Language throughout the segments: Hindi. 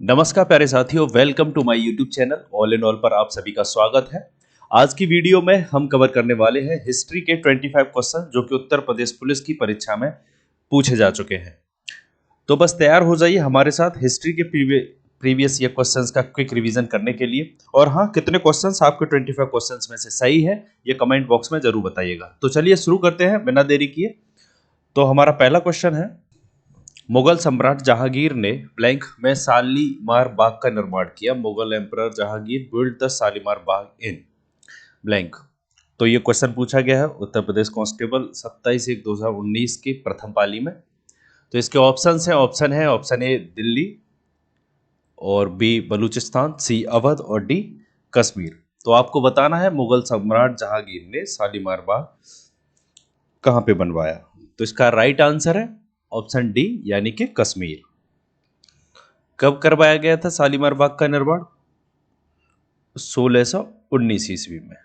नमस्कार प्यारे साथियों, welcome to my YouTube channel all in all पर आप सभी का स्वागत है। आज की वीडियो में हम कवर करने वाले हैं हिस्ट्री के 25 क्वेश्चन जो कि उत्तर प्रदेश पुलिस की परीक्षा में पूछे जा चुके हैं। तो बस तैयार हो जाइए हमारे साथ हिस्ट्री के प्रीवियस ईयर क्वेश्चंस का क्विक रिवीजन करने के लिए। और हाँ, कितने क्वेश्चंस आपके 25 क्वेश्चंस में से सही है ये कमेंट बॉक्स में जरूर बताइएगा। तो चलिए शुरू करते हैं बिना देरी किए। तो हमारा पहला क्वेश्चन है, मुगल सम्राट जहांगीर ने ब्लैंक में शालीमार बाग का निर्माण किया। Mughal emperor Jahangir build the Shalimar Bagh in blank. तो ये क्वेश्चन पूछा गया है उत्तर प्रदेश कांस्टेबल 27/1/2019 की प्रथम पाली में। तो इसके ऑप्शन है ऑप्शन ए दिल्ली, और बी बलूचिस्तान, सी अवध और डी कश्मीर। तो आपको बताना है मुगल सम्राट जहांगीर ने शालीमार बाग कहाँ पे बनवाया। तो इसका राइट आंसर है ऑप्शन डी यानी कि कश्मीर। कब करवाया गया था शालीमार बाग का निर्माण? 1619 ईस्वी में।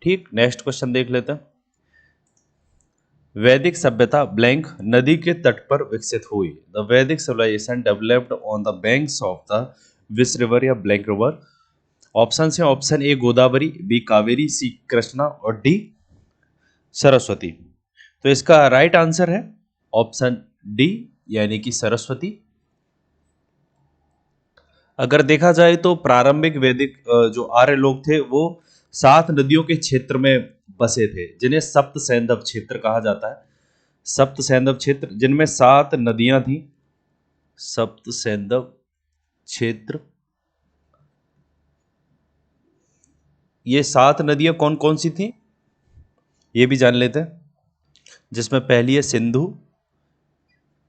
ठीक, नेक्स्ट क्वेश्चन देख लेते हैं। वैदिक सभ्यता ब्लैंक नदी के तट पर विकसित हुई। The Vedic civilisation developed on the banks of the vis river या ब्लैंक रिवर। ऑप्शन है option A Godavari, B Kaveri, C Krishna और डी सरस्वती। तो इसका राइट आंसर है ऑप्शन डी यानी कि सरस्वती। अगर देखा जाए तो प्रारंभिक वैदिक जो आर्य लोग थे वो 7 नदियों के क्षेत्र में बसे थे, जिन्हें सप्त सैंधव क्षेत्र कहा जाता है। सप्त सैंधव क्षेत्र जिनमें 7 नदियां थी। सप्त सैंधव क्षेत्र, ये 7 नदियां कौन कौन सी थी ये भी जान लेते हैं। जिसमें पहली है सिंधु,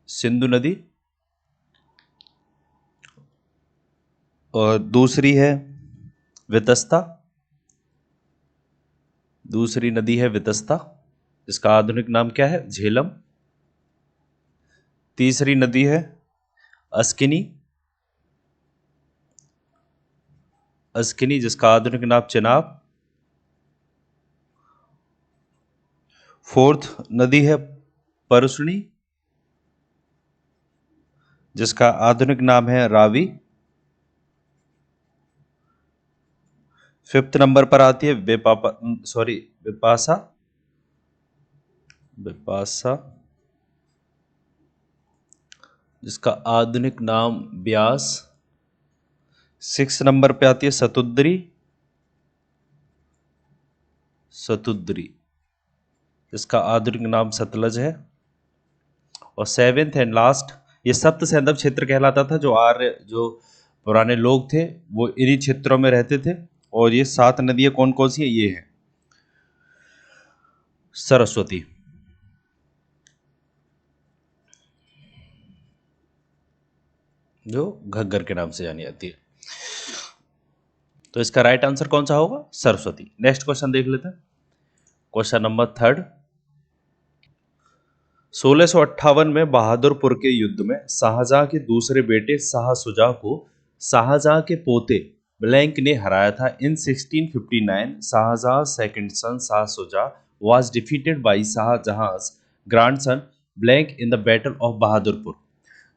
सिंधु नदी, और दूसरी है वितस्ता, दूसरी नदी है वितस्ता जिसका आधुनिक नाम क्या है? झेलम। तीसरी नदी है अस्किनी, अस्किनी जिसका आधुनिक नाम चेनाब। फोर्थ नदी है परसुनी जिसका आधुनिक नाम है रावी। फिफ्थ नंबर पर आती है विपासा, विपासा जिसका आधुनिक नाम ब्यास। सिक्स नंबर पे आती है सतुद्री, सतुद्री इसका आधुनिक नाम सतलज है। और सेवेंथ एंड लास्ट, ये सप्त सैंधव क्षेत्र कहलाता था। जो आर्य जो पुराने लोग थे वो इन्हीं क्षेत्रों में रहते थे। और ये 7 नदियां कौन कौन सी है? ये है सरस्वती, जो घग्गर के नाम से जानी जाती है। तो इसका राइट आंसर कौन सा होगा? सरस्वती। नेक्स्ट क्वेश्चन देख लेते हैं। क्वेश्चन नंबर थर्ड, 1658 में बहादुरपुर के युद्ध में शाहजहां के दूसरे बेटे शाह सुजा को शाहजहां के पोते ब्लैंक ने हराया था। In 1659 Shahjahan second son Shah Suja was defeated by Shahjahan's grandson blank in the battle of Bahadurpur.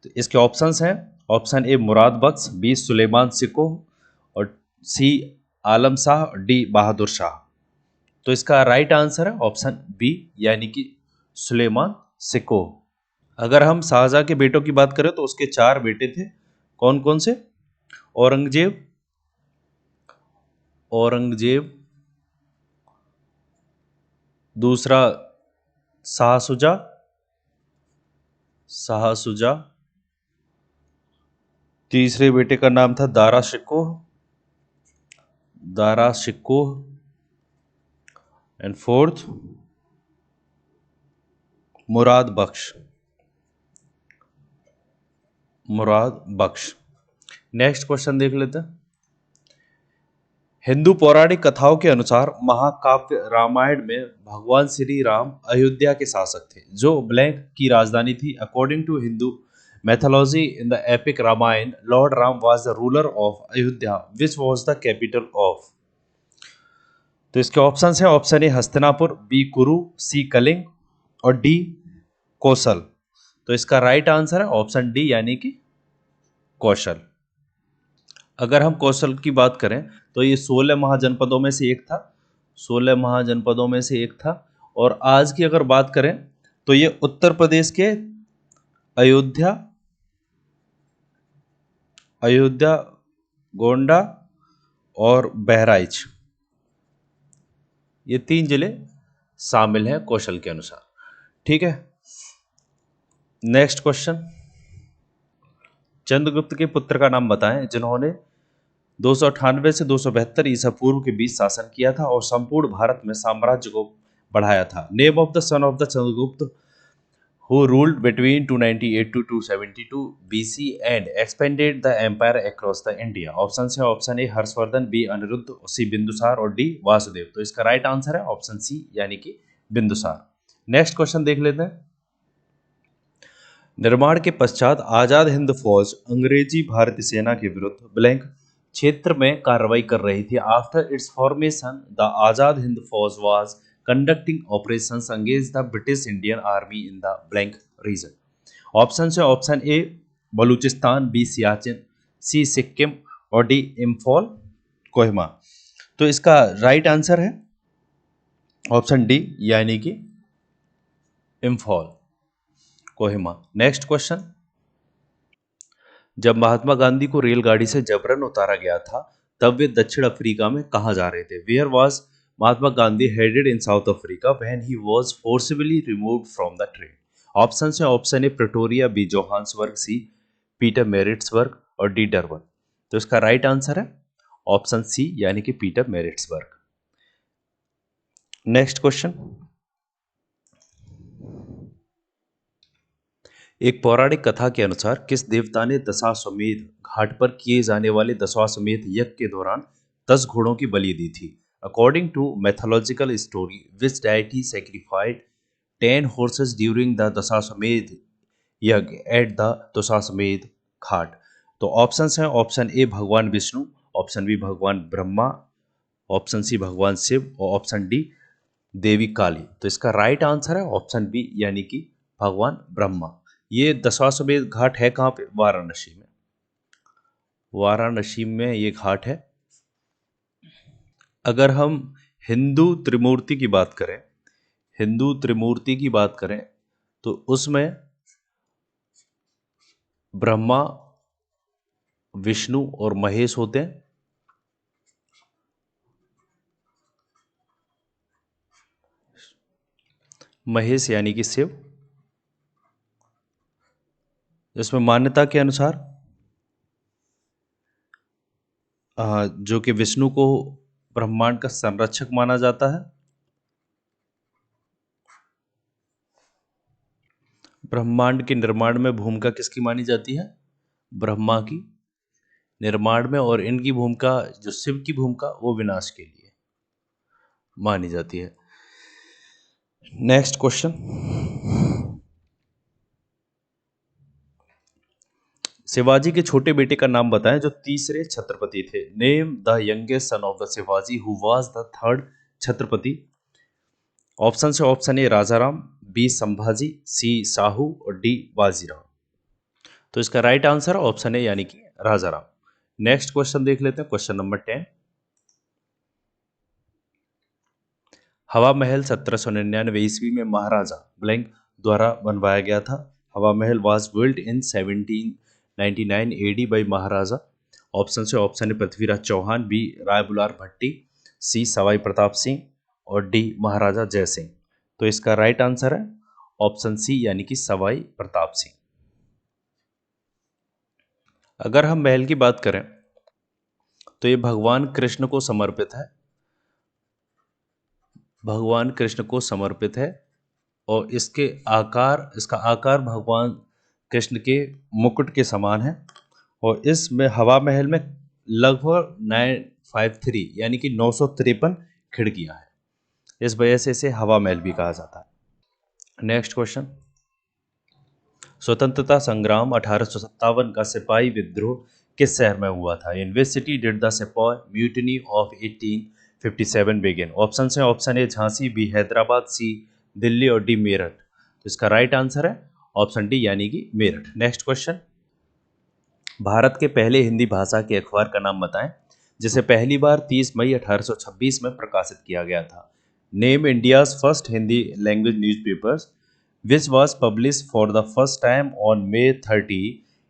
तो इसके ऑप्शंस हैं option A Murad Bakhsh, B Suleman Shikoh और सी आलम शाह और डी बहादुर शाह। तो इसका राइट आंसर है ऑप्शन बी यानी कि सुलेमान सिको। अगर हम शाहजहां के बेटों की बात करें तो उसके 4 बेटे थे। कौन कौन से? औरंगजेब, औरंगजेब, दूसरा शाह सुजा, शाह सुजा, तीसरे बेटे का नाम था Dara Shikoh, Dara Shikoh, and fourth Murad Bakhsh, Murad Bakhsh. Next question देख लेते हैं। हिंदू पौराणिक कथाओं के अनुसार महाकाव्य रामायण में भगवान श्री राम अयोध्या के शासक थे जो ब्लैंक की राजधानी थी। According to Hindu mythology in the epic Ramayana, lord Ram was the ruler of Ayodhya which was the capital of. तो इसके ऑप्शन हैं ऑप्शन ए हस्तिनापुर, बी कुरु, सी कलिंग और डी कौशल। तो इसका राइट आंसर है ऑप्शन डी यानी कि कौशल। अगर हम कौशल की बात करें तो ये 16 महाजनपदों में से एक था, 16 महाजनपदों में से एक था। और आज की अगर बात करें तो ये उत्तर प्रदेश के अयोध्या, अयोध्या, गोंडा और बहराइच, ये 3 जिले शामिल हैं कौशल के अनुसार। ठीक है, नेक्स्ट क्वेश्चन। चंद्रगुप्त के पुत्र का नाम बताएं जिन्होंने 298 से 272 ईसा पूर्व के बीच शासन किया था और संपूर्ण भारत में साम्राज्य को बढ़ाया था। Name of the sun of the Chandragupta who ruled between 298 to 272 BC and expanded the empire across the India। Option है option A Harshavardhan, B Aniruddha, C Bindusara और डी वासुदेव। तो इसका राइट आंसर है ऑप्शन सी यानी कि बिंदुसार। नेक्स्ट क्वेश्चन देख लेते हैं। निर्माण के पश्चात आजाद हिंद फौज अंग्रेजी भारतीय सेना के विरुद्ध ब्लैंक क्षेत्र में कार्रवाई कर रही थी। After its formation the Azad Hind Fauj was conducting operations against the British Indian army in the blank region. Option है option A Balochistan, B Siachen, C Sikkim और डी इम्फॉल कोहिमा। तो इसका राइट आंसर है ऑप्शन डी यानी कि इम्फॉल कोहिमा। Next question. जब महात्मा गांधी को रेलगाड़ी से जबरन उतारा गया था तब वे दक्षिण अफ्रीका में कहाँ जा रहे थे? Where was Mahatma Gandhi headed in South Africa when he was forcibly removed from the train. Option है option A Pretoria, B Johannesburg, C Pietermaritzburg और डी डरबन। तो इसका राइट आंसर है ऑप्शन सी यानी कि पीटर मैरिट्सबर्ग। Next question. एक पौराणिक कथा के अनुसार किस देवता ने दशाश्वमेध घाट पर किए जाने वाले दशाश्वमेध यज्ञ के दौरान 10 घोड़ों की बलि दी थी? According to mythological story which deity sacrificed 10 horses during the Dashashwamedh yagya at the Dashashwamedh Ghat. तो ऑप्शन हैं ऑप्शन ए भगवान विष्णु, ऑप्शन बी भगवान ब्रह्मा, ऑप्शन सी भगवान शिव और ऑप्शन डी देवी काली। तो इसका राइट आंसर है ऑप्शन बी यानी कि भगवान ब्रह्मा। ये दशाश्वमेध घाट है कहाँ पे? वाराणसी में। वाराणसी में ये घाट है। अगर हम हिंदू त्रिमूर्ति की बात करें, हिंदू त्रिमूर्ति की बात करें तो उसमें ब्रह्मा, विष्णु और महेश होते हैं। महेश यानी कि शिव। इसमें मान्यता के अनुसार जो कि विष्णु को ब्रह्मांड का संरक्षक माना जाता है। ब्रह्मांड के निर्माण में भूमिका किसकी मानी जाती है? ब्रह्मा की निर्माण में। और इनकी भूमिका, जो शिव की भूमिका, वो विनाश के लिए मानी जाती है। Next question. शिवाजी के छोटे बेटे का नाम बताएं जो तीसरे छत्रपति थे। Name the youngest son of the Shivaji who was the third Chhatrapati. Option से option A Rajaram, B Sambhaji, C Sahu और डी बाजीराव। तो इसका राइट आंसर ऑप्शन ए यानी कि राजाराम। नेक्स्ट क्वेश्चन देख लेते हैं, क्वेश्चन नंबर 10। हवा महल 1799 ईस्वी में महाराजा ब्लैंक द्वारा बनवाया गया था। Hawa Mahal was built in 1799 AD by Maharaja. Option से option A Prithviraj Chauhan, B Rai Bular Bhatti, C Sawai Pratap Singh और डी महाराजा जय सिंह। तो इसका राइट आंसर है ऑप्शन सी यानी कि सवाई प्रताप सिंह। अगर हम महल की बात करें तो ये भगवान कृष्ण को समर्पित है, भगवान कृष्ण को समर्पित है। और इसका आकार भगवान कृष्ण के मुकुट के समान है। और इसमें हवा महल में लगभग 953 यानी कि 953 खिड़कियां हैं। इस वजह से इसे हवा महल भी कहा जाता है। Next question. स्वतंत्रता संग्राम 1857 का सिपाही विद्रोह किस शहर में हुआ था? In which city did the sipahi mutiny of 1857 begin? Option है option A Jhansi, B Hyderabad, C Delhi और डी मेरठ। तो इसका राइट आंसर है ऑप्शन डी यानी कि मेरठ। Next question. भारत के पहले हिंदी भाषा के अखबार का नाम बताएं जिसे पहली बार 30 मई 1826 में प्रकाशित किया गया था। Name India's first Hindi language newspapers which was published for the first time on May 30,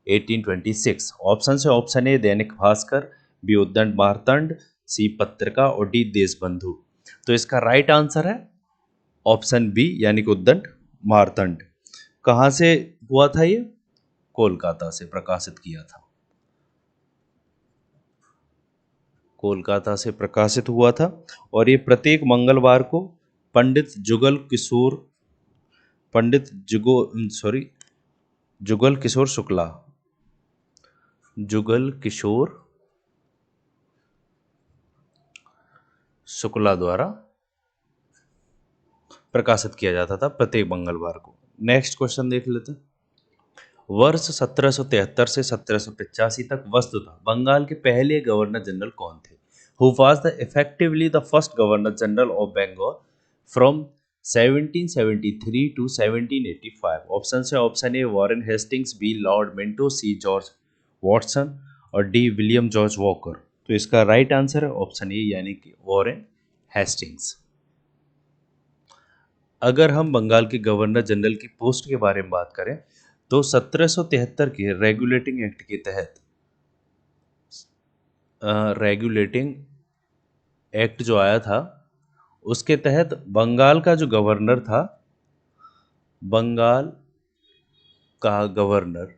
1826। Option से ऑप्शन ए दैनिक भास्कर, बी उद्दंड मार्तंड, सी पत्रिका और डी देशबंधु। तो इसका राइट आंसर है ऑप्शन बी यानी कि उद्दंड मार्तंड। कहाँ से हुआ था ये? कोलकाता से प्रकाशित किया था। कोलकाता से प्रकाशित हुआ था और ये प्रत्येक मंगलवार को पंडित जुगल किशोर पंडित जुगो सॉरी जुगल किशोर शुक्ला जुगल किशोर शुक्ला द्वारा प्रकाशित किया जाता था प्रत्येक मंगलवार को। नेक्स्ट क्वेश्चन देख लेते हैं। वर्ष 1773 से 1785 तक वस्तुतः बंगाल के पहले गवर्नर जनरल कौन थे? Who was the effectively the first governor general of Bengal from 1773 to 1785। Option से option A Warren Hastings, B Lord Minto, C George Watson और डी विलियम जॉर्ज वॉकर। तो इसका राइट आंसर है ऑप्शन ए यानी कि वॉरेन हेस्टिंग्स। अगर हम बंगाल के गवर्नर जनरल की पोस्ट के बारे में बात करें तो 1773 के रेगुलेटिंग एक्ट के तहत रेगुलेटिंग एक्ट जो आया था उसके तहत बंगाल का जो गवर्नर था, बंगाल का गवर्नर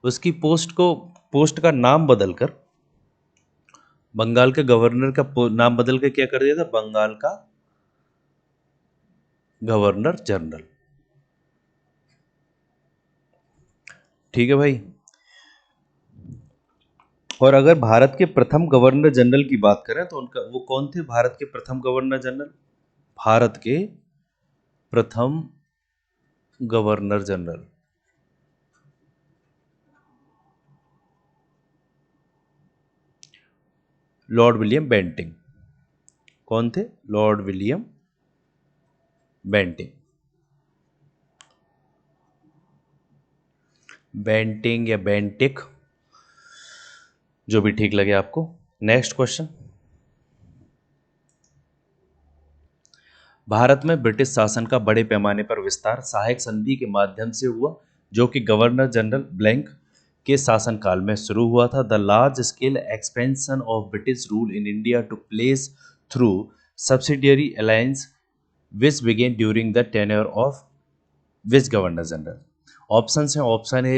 उसकी पोस्ट का नाम बदलकर बंगाल के गवर्नर का नाम बदल के क्या कर दिया था? बंगाल का गवर्नर जनरल। ठीक है भाई। और अगर भारत के प्रथम गवर्नर जनरल की बात करें तो उनका वो कौन थे? भारत के प्रथम गवर्नर जनरल, भारत के प्रथम governor general lord William Bentinck. कौन थे? Lord William Bentinck. बेंटिंग या बेंटिक, जो भी ठीक लगे आपको। Next question. भारत में ब्रिटिश शासन का बड़े पैमाने पर विस्तार सहायक संधि के माध्यम से हुआ जो कि गवर्नर जनरल ब्लैंक के शासनकाल में शुरू हुआ था। The large scale expansion of British rule in India to place through subsidiary alliance which began during the tenure of which governor general. Option है option A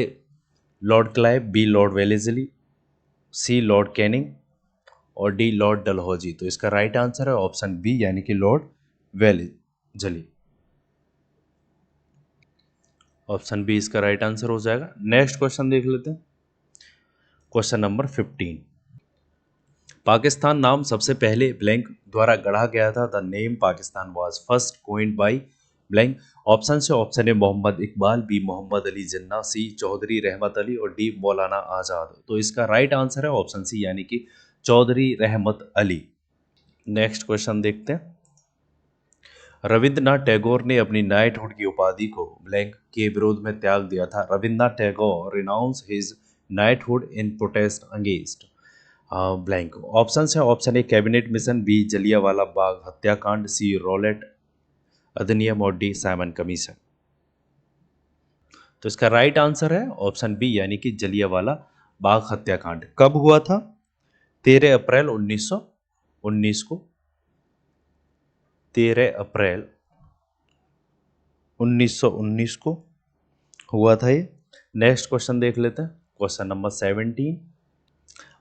Lord Clive, B Lord Wellesley, C Lord Canning और डी लॉर्ड डलहौजी। तो इसका राइट आंसर है ऑप्शन बी यानी कि लॉर्ड वेलेस्ली। ऑप्शन बी इसका राइट आंसर हो जाएगा। नेक्स्ट क्वेश्चन देख लेते हैं। Question number 15। पाकिस्तान नाम सबसे पहले ब्लैंक द्वारा गढ़ा गया था। The name Pakistan was first coined by blank. Option से option A Mohammad Iqbal, B Mohammad Ali Jinnah, C Chaudhary Rahmat Ali और डी मौलाना आज़ाद। तो इसका राइट आंसर है ऑप्शन सी यानी कि चौधरी रहमत अली। नेक्स्ट क्वेश्चन देखते हैं। रविंद्रनाथ टैगोर ने अपनी नाइटहुड की उपाधि को ब्लैंक के विरोध में त्याग दिया था। Rabindranath Tagore renounce his knighthood in protest against blank. Option है option A cabinet mission, B Jallianwala Bagh हत्याकांड, सी रॉलेट अधिनियम और डी साइमन कमीशन। तो इसका राइट आंसर है ऑप्शन बी यानी कि जलियांवाला बाग हत्याकांड। कब हुआ था? 13 अप्रैल 1919 को। 13 अप्रैल 1919 को हुआ था ये। नेक्स्ट क्वेश्चन देख लेते हैं। Question number 17।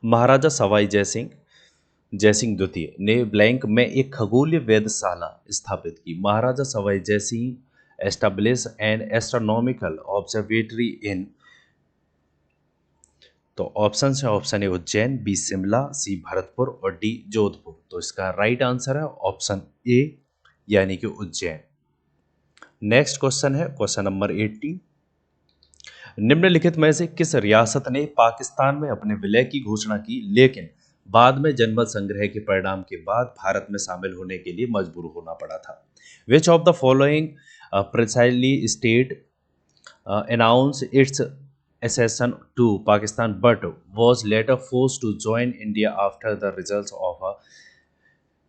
महाराजा सवाई जयसिंह द्वितीय ने ब्लैंक में एक खगोलीय वेधशाला स्थापित की। Maharaja Sawai Jai Singh establish an astronomical observatory in. तो ऑप्शन है option A Ujjain, B Shimla, C Bharatpur और डी जोधपुर। तो इसका राइट आंसर है ऑप्शन ए यानी कि उज्जैन। नेक्स्ट क्वेश्चन है क्वेश्चन नंबर 18। निम्नलिखित में से किस रियासत ने पाकिस्तान में अपने विलय की घोषणा की लेकिन बाद में जनमत संग्रह के परिणाम के बाद भारत में शामिल होने के लिए मजबूर होना पड़ा था? विच of the following precisely state announce it's accession to Pakistan but was later forced to join India after the results of a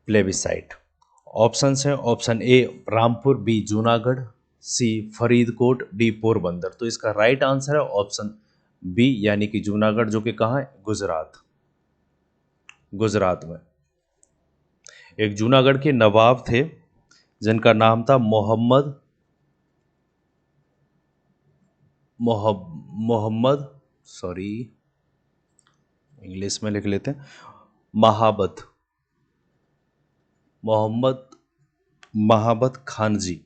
plebiscite. Option है option A Rampur, B Junagadh, C Faridkot, D Porbandar. तो इसका राइट आंसर है ऑप्शन बी यानी कि जूनागढ़, जो कि कहाँ है? गुजरात। गुजरात में एक जूनागढ़ के नवाब थे जिनका नाम था मोहम्मद, सॉरी इंग्लिश में लिख लेते हैं, महाबत, मोहम्मद महाबत खान जी।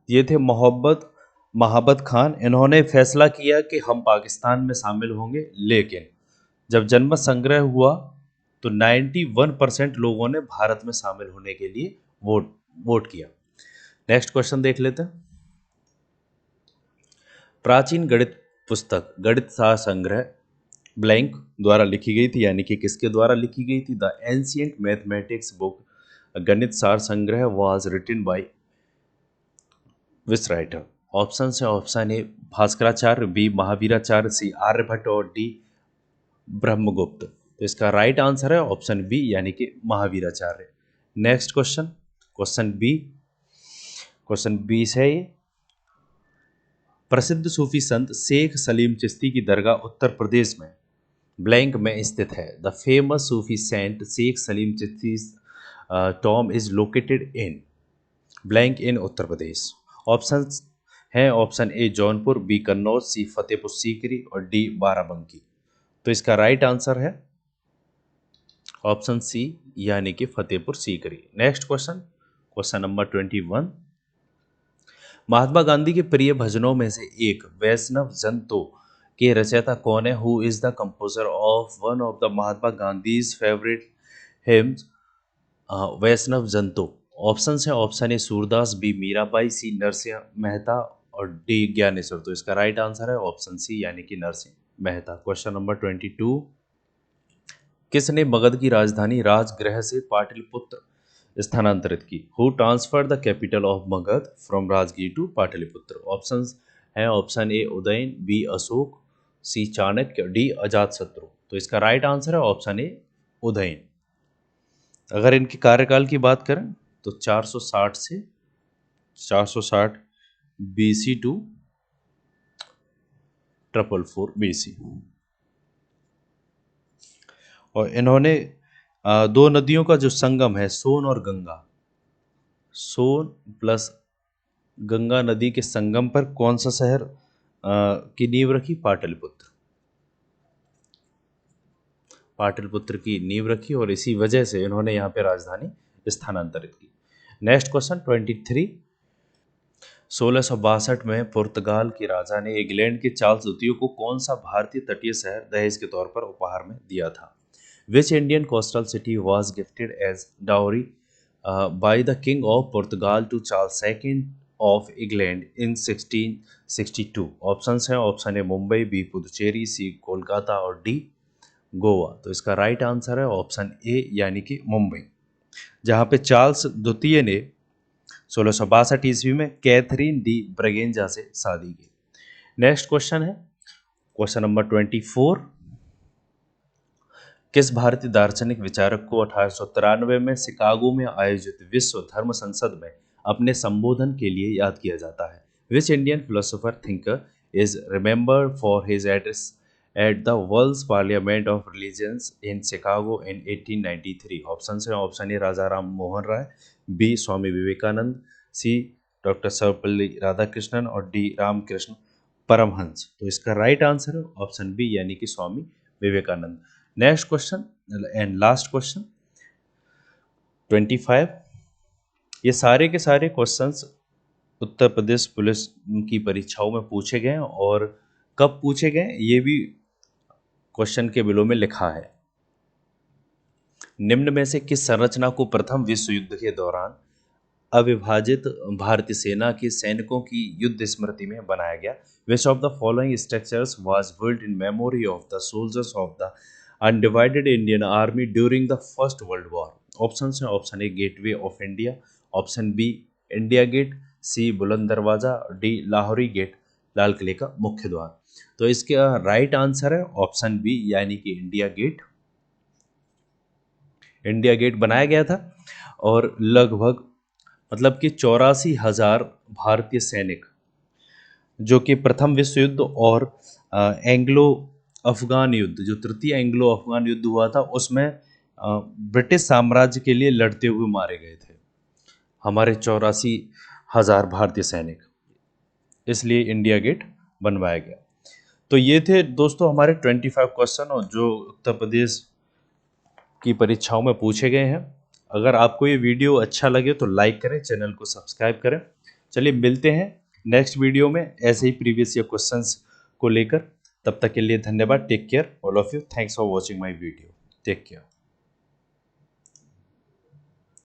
ये थे मोहब्बत महाबत खान। इन्होंने फैसला किया कि हम पाकिस्तान में शामिल होंगे, लेकिन जब जनमत संग्रह हुआ तो 91% लोगों ने भारत में शामिल होने के लिए वोट वोट किया। नेक्स्ट क्वेश्चन देख लेते हैं। प्राचीन गणित पुस्तक गणित सार संग्रह ब्लैंक द्वारा लिखी गई थी, यानी कि किसके द्वारा लिखी गई थी? The ancient mathematics book Ganita Sara Sangraha was written by which writer? Option है option A Bhaskaracharya, B Mahaviracharya, C Aryabhata और डी ब्रह्मगुप्त। तो इसका राइट आंसर है ऑप्शन बी यानी कि Mahaviracharya. Next question, question B है ये। प्रसिद्ध सूफी संत शेख सलीम चिश्ती की दरगाह उत्तर प्रदेश में ब्लैंक में स्थित है। The famous Sufi saint Sheikh Salim Chishti tomb is located in blank in Uttar Pradesh. Option हैं option A Jaunpur, B Kannauj, C Fatehpur Sikri और डी बाराबंकी। तो इसका राइट आंसर है ऑप्शन सी यानी कि Fatehpur Sikri. Next question, question number 21। Mahatma Gandhi के प्रिय भजनों में से एक वैष्णव जन तो के रचयिता कौन है? Who is the composer of one of the Mahatma Gandhi's favourite hymns Vaishnav Jan To? Option है option A Surdas, B Mirabai, C Narsinh Mehta और डी ज्ञानेश्वर। तो इसका राइट आंसर है ऑप्शन सी यानी कि नरसिंह मेहता। Question number 22। किसने मगध की राजधानी राजगृह से पाटलिपुत्र स्थानांतरित की? Who transfer the capital of Magadha from Rajgir to Pataliputra? Option है option A Udayan, B Ashoka, C Chanakya, D Ajatashatru. तो इसका राइट आंसर है ऑप्शन ए उदयन। अगर इनके कार्यकाल की बात करें तो 460 से 460 बीसी टू 444 बीसी। और इन्होंने दो नदियों का जो संगम है सोन और गंगा, सोन प्लस गंगा नदी के संगम पर कौन सा शहर की नींव रखी? पाटलिपुत्र। पाटलिपुत्र की नींव रखी और इसी वजह से इन्होंने यहाँ पे राजधानी स्थानांतरित की। Next question 23। 1662 में पुर्तगाल के राजा ने इंग्लैंड के चार्ल्स द्वितीय को कौन सा भारतीय तटीय शहर दहेज के तौर पर उपहार में दिया था? Which Indian coastal city was gifted as dowry by the King of Portugal to Charles II of England in 1662? Option है option A Mumbai, B Puducherry, C Kolkata और डी गोवा। तो इसका राइट आंसर है ऑप्शन ए यानी कि मुंबई, जहाँ पे चार्ल्स द्वितीय ने 1662 ईस्वी में कैथरीन डी ब्रगेंजा से शादी की। नेक्स्ट क्वेश्चन है क्वेश्चन नंबर 24। किस भारतीय दार्शनिक विचारक को 1893 में शिकागो में आयोजित विश्व धर्म संसद में अपने संबोधन के लिए याद किया जाता है? Which Indian philosopher thinker is remembered for his address at the world's parliament of religions in Chicago in 1893? Option है option A Raja Ram Mohan Roy, B Swami Vivekananda, C doctor Sarvepalli Radhakrishnan और डी रामकृष्ण परमहंस। तो इसका राइट आंसर है ऑप्शन बी यानी कि Swami Vivekananda. Next question and last question 25। ये सारे के सारे क्वेश्चंस उत्तर प्रदेश पुलिस की परीक्षाओं में पूछे गए और कब पूछे गए ये भी क्वेश्चन के बिलो में लिखा है। निम्न में से किस संरचना को प्रथम विश्व युद्ध के दौरान अविभाजित भारतीय सेना के सैनिकों की युद्ध स्मृति में बनाया गया? Which of the following structures was built in memory of the soldiers of the undivided Indian army during the first world war? Option है option A gateway of India, option B India gate, C Buland Darwaza, D Lahori gate, लाल किले का मुख्य द्वार। तो इसका राइट आंसर है ऑप्शन बी, यानी कि इंडिया गेट। इंडिया गेट बनाया गया था और लगभग मतलब कि 84,000 भारतीय सैनिक, जो कि प्रथम विश्व युद्ध और एंग्लो अफगान युद्ध, जो तृतीय एंग्लो अफगान युद्ध हुआ था, उसमें ब्रिटिश साम्राज्य के लिए लड़ते हुए मारे गए थे हमारे 84,000 भारतीय सैनिक, इसलिए इंडिया गेट बनवाया गया। तो ये थे दोस्तों हमारे 25 क्वेश्चन, और जो उत्तर प्रदेश की परीक्षाओं में पूछे गए हैं। अगर आपको ये वीडियो अच्छा लगे तो लाइक करें, चैनल को सब्सक्राइब करें। चलिए मिलते हैं नेक्स्ट वीडियो में ऐसे ही प्रीवियस ईयर क्वेश्चंस को लेकर। तब तक के लिए धन्यवाद। Take care all of you. Thanks for watching my video. Take care.